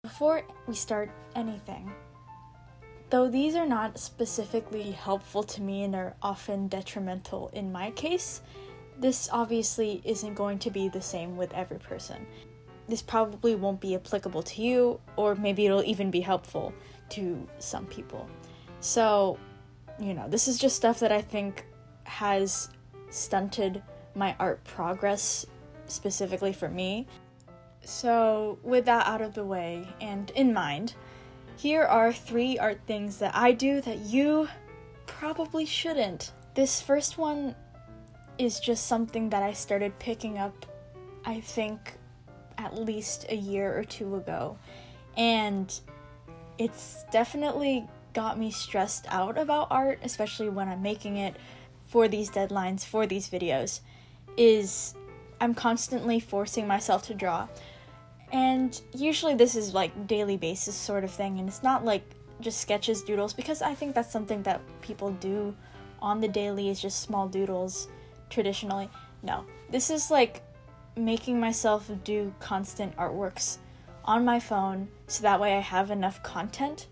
Before we start anything, though these are not specifically helpful to me and are often detrimental in my case, this obviously isn't going to be the same with every person. This probably won't be applicable to you, or maybe it'll even be helpful to some people. So, this is just stuff that I think has stunted my art progress, specifically for me. So, with that out of the way and in mind, here are 3 art things that I do that you probably shouldn't. This first one is just something that I started picking up, I think, at least a year or 2 ago. And it's definitely got me stressed out about art, especially when I'm making it for these deadlines, for these videos, is I'm constantly forcing myself to draw. And usually this is like daily basis sort of thing, and it's not like just sketches, doodles, because I think that's something that people do on the daily, is just small doodles traditionally. No, this is like making myself do constant artworks on my phone, so that way I have enough content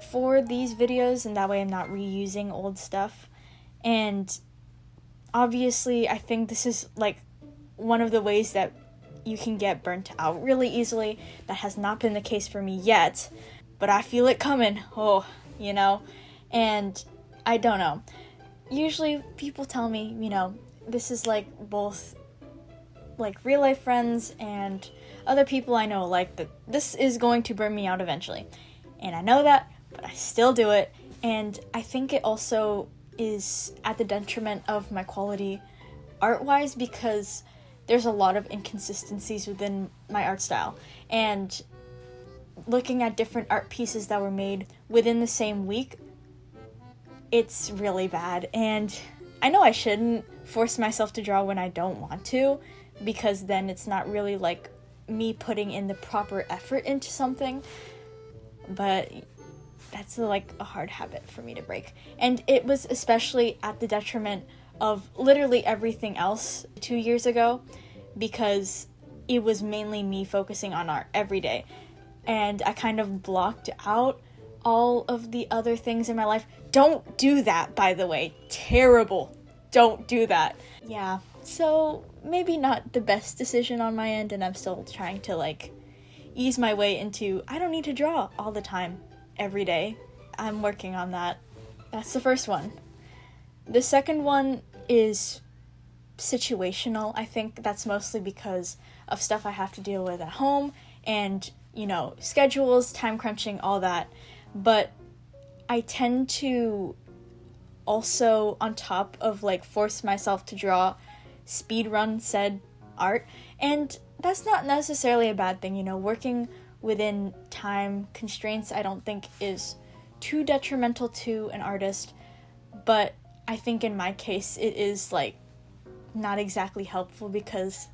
for these videos, and that way I'm not reusing old stuff. And obviously I think this is like one of the ways that you can get burnt out really easily. That has not been the case for me yet, but I feel it coming. And I don't know. Usually people tell me, this is like both like real life friends and other people I know, like that this is going to burn me out eventually. And I know that, but I still do it. And I think it also is at the detriment of my quality art-wise, because there's a lot of inconsistencies within my art style. And looking at different art pieces that were made within the same week, it's really bad. And I know I shouldn't force myself to draw when I don't want to, because then it's not really like me putting in the proper effort into something. But that's like a hard habit for me to break. And it was especially at the detriment of literally everything else 2 years ago, because it was mainly me focusing on art every day, and I kind of blocked out all of the other things in my life. Don't do that, by the way. Terrible. Don't do that. Yeah, so maybe not the best decision on my end, and I'm still trying to like ease my way into I don't need to draw all the time every day. I'm working on that. That's the first one. The second one is situational. I think that's mostly because of stuff I have to deal with at home and, schedules, time crunching, all that. But I tend to also, on top of like force myself to draw, speedrun said art. And that's not necessarily a bad thing, working within time constraints I don't think is too detrimental to an artist. But I think in my case it is like not exactly helpful, because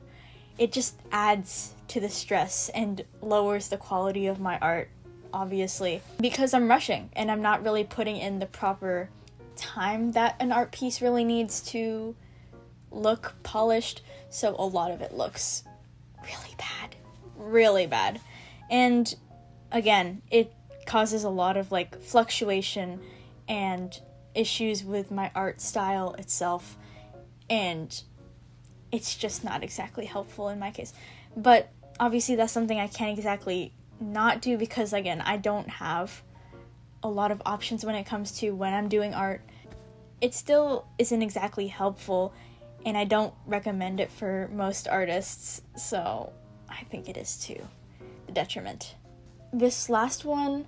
it just adds to the stress and lowers the quality of my art, obviously, because I'm rushing and I'm not really putting in the proper time that an art piece really needs to look polished. So a lot of it looks really bad. And again, it causes a lot of like fluctuation and issues with my art style itself, and it's just not exactly helpful in my case. But obviously that's something I can't exactly not do, because again, I don't have a lot of options when it comes to when I'm doing art. It still isn't exactly helpful, and I don't recommend it for most artists, so I think it is to the detriment. This last one,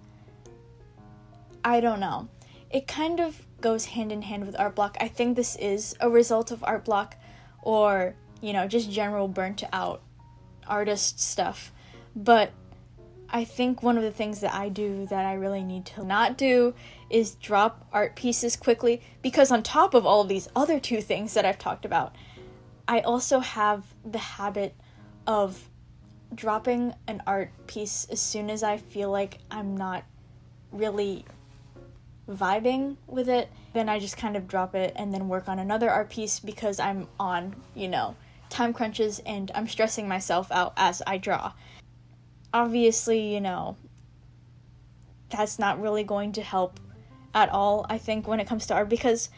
I don't know. It kind of goes hand in hand with art block. I think this is a result of art block, or, just general burnt out artist stuff. But I think one of the things that I do that I really need to not do is drop art pieces quickly, because on top of all of these other 2 things that I've talked about, I also have the habit of dropping an art piece as soon as I feel like I'm not really vibing with it. Then I just kind of drop it and then work on another art piece, because I'm on, time crunches and I'm stressing myself out as I draw. obviously, that's not really going to help at all, I think, when it comes to art, because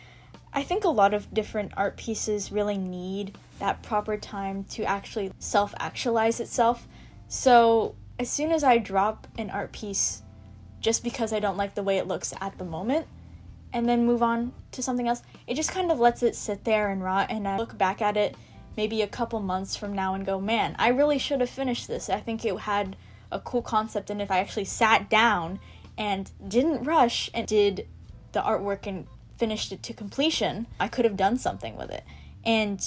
I think a lot of different art pieces really need that proper time to actually self-actualize itself. So as soon as I drop an art piece just because I don't like the way it looks at the moment, and then move on to something else, it just kind of lets it sit there and rot, and I look back at it maybe a couple months from now and go, man, I really should have finished this. I think it had a cool concept, and if I actually sat down and didn't rush and did the artwork and finished it to completion, I could have done something with it. And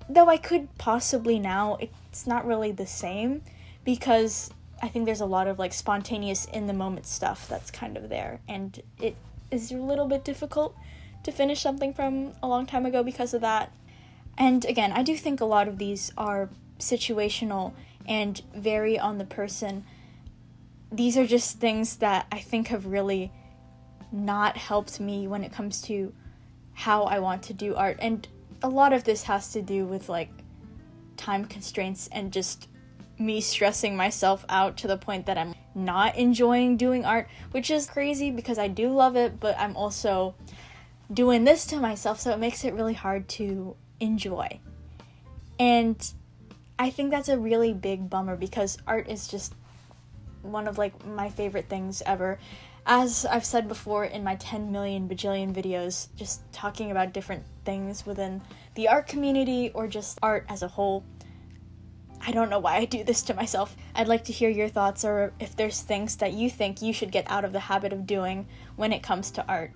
though I could possibly now, it's not really the same, because I think there's a lot of like spontaneous in the moment stuff that's kind of there, and it is a little bit difficult to finish something from a long time ago because of that. And again, I do think a lot of these are situational and vary on the person. These are just things that I think have really not helped me when it comes to how I want to do art. And a lot of this has to do with like time constraints and just me stressing myself out to the point that I'm not enjoying doing art, which is crazy because I do love it, but I'm also doing this to myself, so it makes it really hard to enjoy. And I think that's a really big bummer, because art is just one of like my favorite things ever. As I've said before in my 10 million bajillion videos, just talking about different things within the art community or just art as a whole, I don't know why I do this to myself. I'd like to hear your thoughts, or if there's things that you think you should get out of the habit of doing when it comes to art,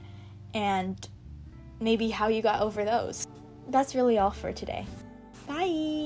and maybe how you got over those. That's really all for today. Bye!